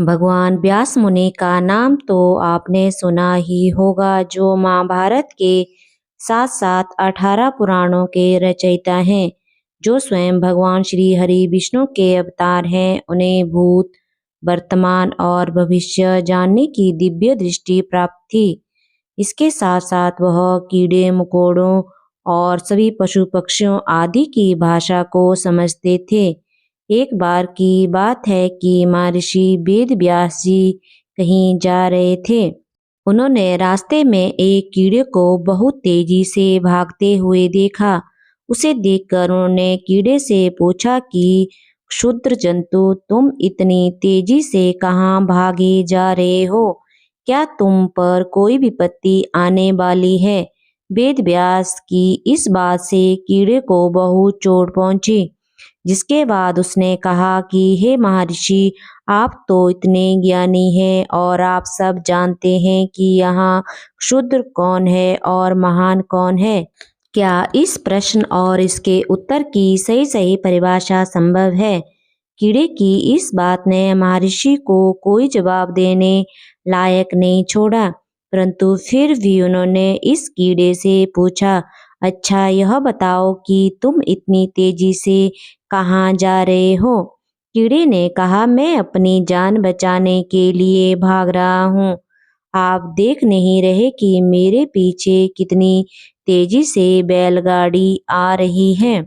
भगवान व्यास मुनि का नाम तो आपने सुना ही होगा, जो महाभारत के साथ साथ 18 पुराणों के रचयिता हैं, जो स्वयं भगवान श्री हरि विष्णु के अवतार हैं। उन्हें भूत, वर्तमान और भविष्य जानने की दिव्य दृष्टि प्राप्त थी। इसके साथ साथ वह कीड़े मकोड़ों और सभी पशु पक्षियों आदि की भाषा को समझते थे। एक बार की बात है कि महर्षि वेद व्यास जी कहीं जा रहे थे। उन्होंने रास्ते में एक कीड़े को बहुत तेजी से भागते हुए देखा। उसे देखकर उन्होंने कीड़े से पूछा कि क्षुद्र जंतु, तुम इतनी तेजी से कहाँ भागे जा रहे हो? क्या तुम पर कोई विपत्ति आने वाली है? वेद व्यास की इस बात से कीड़े को बहुत चोट पहुंची, जिसके बाद उसने कहा कि हे महर्षि, आप तो इतने ज्ञानी हैं और आप सब जानते हैं कि यहाँ क्षुद्र कौन है और महान कौन है। क्या इस प्रश्न और इसके उत्तर की सही सही परिभाषा संभव है? कीड़े की इस बात ने महर्षि को कोई जवाब देने लायक नहीं छोड़ा, परंतु फिर भी उन्होंने इस कीड़े से पूछा, अच्छा यह बताओ कि तुम इतनी तेजी से कहाँ जा रहे हो? कीड़े ने कहा, मैं अपनी जान बचाने के लिए भाग रहा हूँ। आप देख नहीं रहे कि मेरे पीछे कितनी तेजी से बैलगाड़ी आ रही है?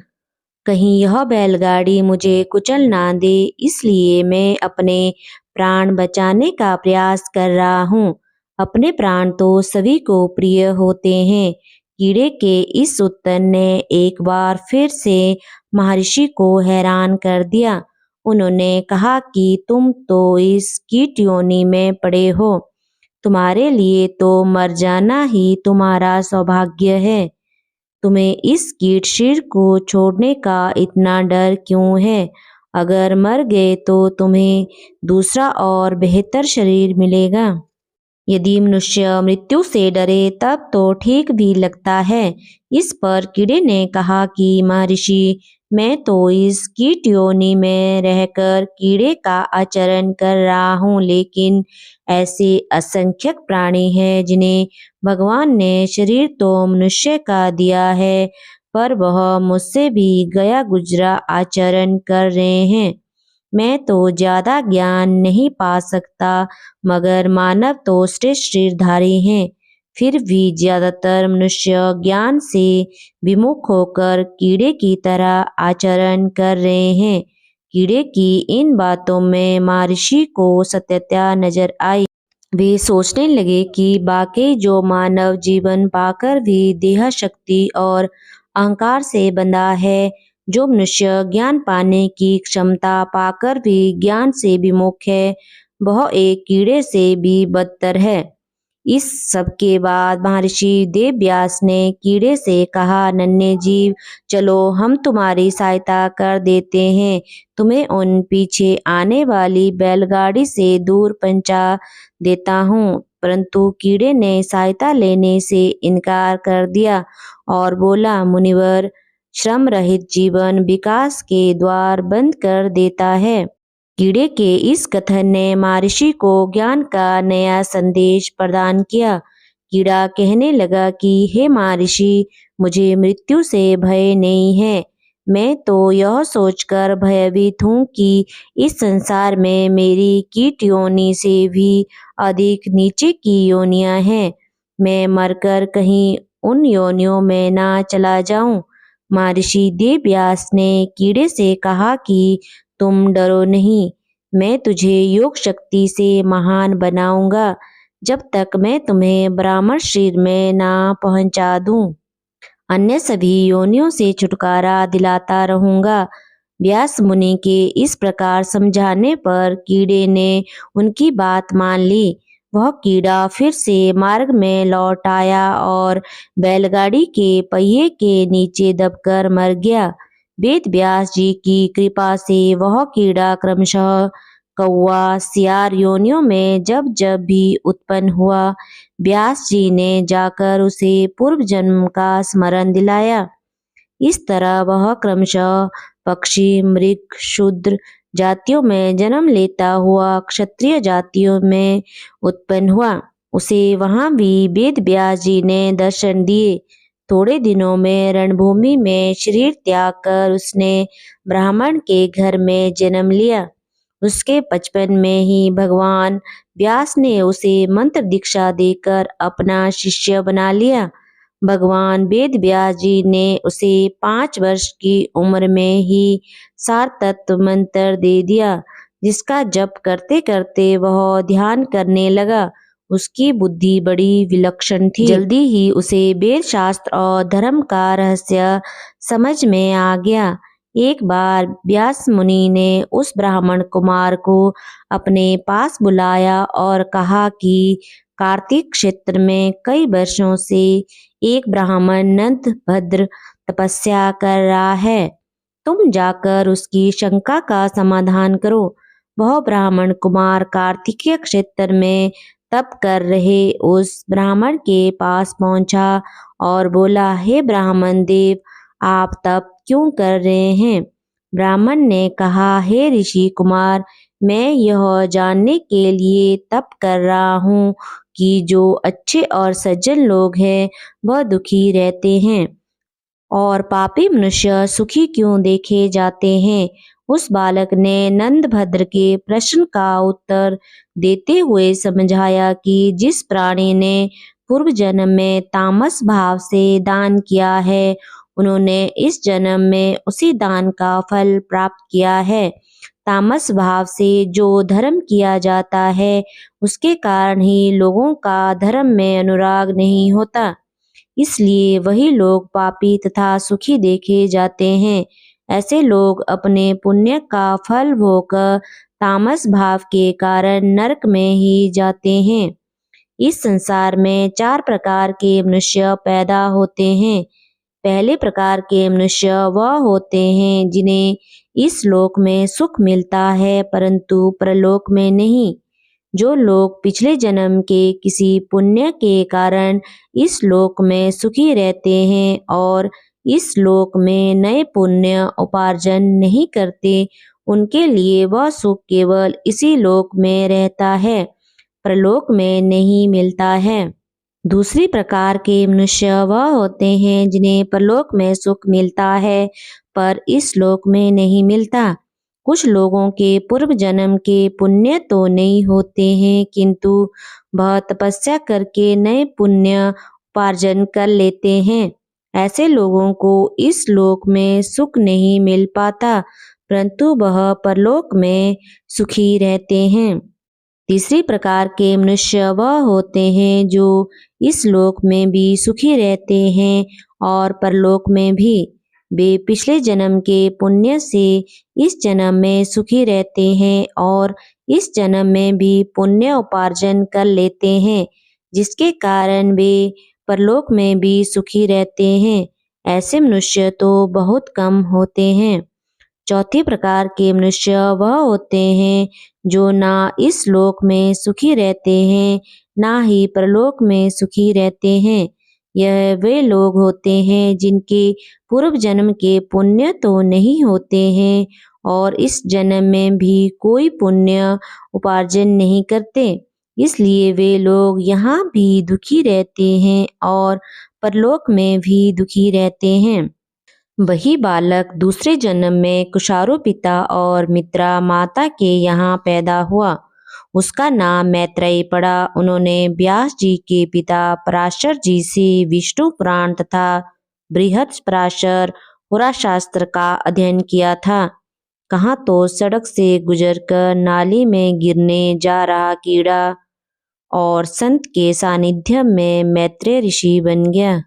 कहीं यह बैलगाड़ी मुझे कुचल ना दे, इसलिए मैं अपने प्राण बचाने का प्रयास कर रहा हूँ। अपने प्राण तो सभी को प्रिय होते हैं। कीड़े के इस उत्तर ने एक बार फिर से महर्षि को हैरान कर दिया। उन्होंने कहा कि तुम तो इस कीट योनि में पड़े हो। तुम्हारे लिए तो मर जाना ही तुम्हारा सौभाग्य है। तुम्हें इस कीट शरीर को छोड़ने का इतना डर क्यों है? अगर मर गए तो तुम्हें दूसरा और बेहतर शरीर मिलेगा। यदि मनुष्य मृत्यु से डरे तब तो ठीक भी लगता है। इस पर कीड़े ने कहा कि महर्षि, मैं तो इस कीट योनि में रहकर कीड़े का आचरण कर रहा हूँ, लेकिन ऐसे असंख्यक प्राणी हैं जिन्हें भगवान ने शरीर तो मनुष्य का दिया है, पर वह मुझसे भी गया गुजरा आचरण कर रहे हैं। मैं तो ज्यादा ज्ञान नहीं पा सकता, मगर मानव तो श्रेष्ठ शरीरधारी हैं। फिर भी ज्यादातर मनुष्य ज्ञान से विमुख होकर कीड़े की तरह आचरण कर रहे हैं। कीड़े की इन बातों में महर्षि को सत्यता नजर आई। वे सोचने लगे कि वाकई जो मानव जीवन पाकर भी देह शक्ति और अहंकार से बंधा है, जो मनुष्य ज्ञान पाने की क्षमता पाकर भी ज्ञान से विमुख है, वह एक कीड़े से भी बदतर है। इस सब के बाद महर्षि देवव्यास ने कीड़े से कहा, नन्हे जीव, चलो हम तुम्हारी सहायता कर देते हैं। तुम्हें उन पीछे आने वाली बैलगाड़ी से दूर पहुंचा देता हूँ। परंतु कीड़े ने सहायता लेने से इनकार कर दिया और बोला, मुनिवर, श्रम रहित जीवन विकास के द्वार बंद कर देता है। कीड़े के इस कथन ने महर्षि को ज्ञान का नया संदेश प्रदान किया। कीड़ा कहने लगा कि हे महर्षि, मुझे मृत्यु से भय नहीं है। मैं तो यह सोचकर भयभीत हूँ कि इस संसार में मेरी कीट योनि से भी अधिक नीचे की योनियां हैं। मैं मरकर कहीं उन योनियों में ना चला जाऊं। महर्षि देवव्यास ने कीड़े से कहा कि तुम डरो नहीं, मैं तुझे योग शक्ति से महान बनाऊंगा, जब तक मैं तुम्हें ब्राह्मण शरीर में ना पहुंचा दूं। अन्य सभी योनियों से छुटकारा दिलाता रहूंगा। व्यास मुनि के इस प्रकार समझाने पर कीड़े ने उनकी बात मान ली। वह कीड़ा फिर से मार्ग में लौट आया और बैलगाड़ी के पहिए के नीचे दबकर मर गया। वेद व्यास जी की कृपा से वह कीड़ा क्रमशः कौवा, सियार योनियों में जब जब भी उत्पन्न हुआ, व्यास जी ने जाकर उसे पूर्व जन्म का स्मरण दिलाया। इस तरह वह क्रमशः पक्षी, मृग, शूद्र, जातियों में जन्म लेता हुआ क्षत्रिय जातियों में उत्पन्न हुआ। उसे वहाँ भी वेद व्यास जी ने दर्शन दिए। थोड़े दिनों में रणभूमि में शरीर त्याग कर उसने ब्राह्मण के घर में जन्म लिया। उसके बचपन में ही भगवान व्यास ने उसे मंत्र दीक्षा देकर अपना शिष्य बना लिया। भगवान वेद व्यास जी ने उसे 5 वर्ष की उम्र में ही सार तत्व मंत्र दे दिया, जिसका जप करते करते वह ध्यान करने लगा। उसकी बुद्धि बड़ी विलक्षण थी। जल्दी ही उसे वेद शास्त्र और धर्म का रहस्य समझ में आ गया। एक बार व्यास मुनि ने उस ब्राह्मण कुमार को अपने पास बुलाया और कहा कि कार्तिक क्षेत्र में कई वर्षों से एक ब्राह्मण नंदभद्र तपस्या कर रहा है। तुम जाकर उसकी शंका का समाधान करो। वह ब्राह्मण कुमार कार्तिकीय क्षेत्र में तप कर रहे उस ब्राह्मण के पास पहुंचा और बोला, हे ब्राह्मण देव, आप तप क्यों कर रहे हैं? ब्राह्मण ने कहा, हे ऋषि कुमार, मैं यह जानने के लिए तप कर रहा हूँ कि जो अच्छे और सज्जन लोग हैं वह दुखी रहते हैं और पापी मनुष्य सुखी क्यों देखे जाते हैं। उस बालक ने नंदभद्र के प्रश्न का उत्तर देते हुए समझाया कि जिस प्राणी ने पूर्व जन्म में तामस भाव से दान किया है, उन्होंने इस जन्म में उसी दान का फल प्राप्त किया है। तामस भाव से जो धर्म किया जाता है, उसके कारण ही लोगों का धर्म में अनुराग नहीं होता। इसलिए वही लोग पापी तथा सुखी देखे जाते हैं। ऐसे लोग अपने पुण्य का फल भोगकर तामस भाव के कारण नरक में ही जाते हैं। इस संसार में 4 प्रकार के मनुष्य पैदा होते हैं। पहले प्रकार के मनुष्य वह होते हैं जिन्हें इस लोक में सुख मिलता है परंतु परलोक में नहीं। जो लोग पिछले जन्म के किसी पुण्य के कारण इस लोक में सुखी रहते हैं और इस लोक में नए पुण्य उपार्जन नहीं करते, उनके लिए वह सुख केवल इसी लोक में रहता है, परलोक में नहीं मिलता है। दूसरी प्रकार के मनुष्य वह होते हैं जिन्हें परलोक में सुख मिलता है पर इस लोक में नहीं मिलता। कुछ लोगों के पूर्व जन्म के पुण्य तो नहीं होते हैं किंतु वह तपस्या करके नए पुण्य उपार्जन कर लेते हैं। ऐसे लोगों को इस लोक में सुख नहीं मिल पाता परंतु वह परलोक में सुखी रहते हैं। तीसरी प्रकार के मनुष्य वह होते हैं जो इस लोक में भी सुखी रहते हैं और परलोक में भी। वे पिछले जन्म के पुण्य से इस जन्म में सुखी रहते हैं और इस जन्म में भी पुण्य उपार्जन कर लेते हैं, जिसके कारण वे परलोक में भी सुखी रहते हैं। ऐसे मनुष्य तो बहुत कम होते हैं। चौथी प्रकार के मनुष्य वह होते हैं जो ना इस लोक में सुखी रहते हैं ना ही परलोक में सुखी रहते हैं। यह वे लोग होते हैं जिनके पूर्व जन्म के पुण्य तो नहीं होते हैं और इस जन्म में भी कोई पुण्य उपार्जन नहीं करते, इसलिए वे लोग यहाँ भी दुखी रहते हैं और परलोक में भी दुखी रहते हैं। वही बालक दूसरे जन्म में कुशारू पिता और मित्रा माता के यहाँ पैदा हुआ। उसका नाम मैत्रेयी पड़ा। उन्होंने व्यास जी के पिता पराशर जी से विष्णु पुराण तथा बृहत् पराशर पुराशास्त्र का अध्ययन किया था। कहाँ तो सड़क से गुजरकर नाली में गिरने जा रहा कीड़ा और संत के सानिध्य में मैत्रेय ऋषि बन गया।